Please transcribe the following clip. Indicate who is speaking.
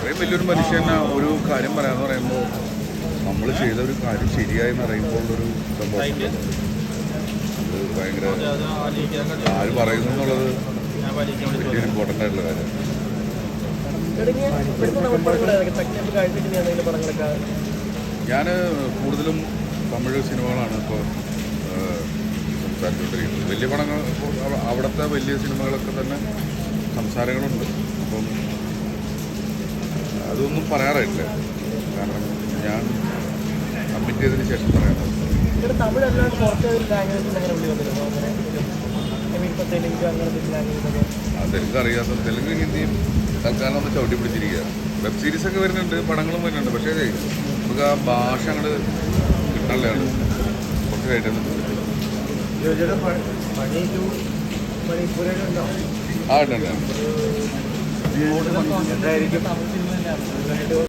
Speaker 1: ഇത്രയും വലിയൊരു മനുഷ്യൻ ഒരു കാര്യം പറയാന്ന് പറയുമ്പോൾ നമ്മൾ ചെയ്ത ഒരു കാര്യം ശരിയായെന്ന് അറിയുമ്പോൾ ഒരു സന്തോഷം. അത് ഭയങ്കര ആര് പറയുന്നു എന്നുള്ളത് വലിയൊരു ഇമ്പോർട്ടൻ്റ് ആയിട്ടുള്ള കാര്യം. ഞാൻ കൂടുതലും തമിഴ് സിനിമകളാണ് ഇപ്പോൾ സംസാരിച്ചുകൊണ്ടിരിക്കുന്നത്. വലിയ പടങ്ങൾ അവിടുത്തെ വലിയ സിനിമകളൊക്കെ തന്നെ സംസാരങ്ങളുണ്ട്. അപ്പം അതൊന്നും പറയാറായിട്ടില്ല, കാരണം ഞാൻ കമ്മിറ്റ് ചെയ്തതിന് ശേഷം പറയാം. തെലുങ്ക് അറിയാത്ത തെലുങ്ക് ഹിന്ദിയും തൽക്കാലം ഒന്ന് ചവിട്ടി പിടിച്ചിരിക്കുക. വെബ് സീരീസൊക്കെ വരുന്നുണ്ട്, പടങ്ങളും വരുന്നുണ്ട്. പക്ഷേ നമുക്ക് ആ ഭാഷ അങ്ങോട്ട് കിട്ടാനുള്ളതാണ് കുറച്ച് കഴിഞ്ഞിട്ട്. ആ ഉണ്ട്.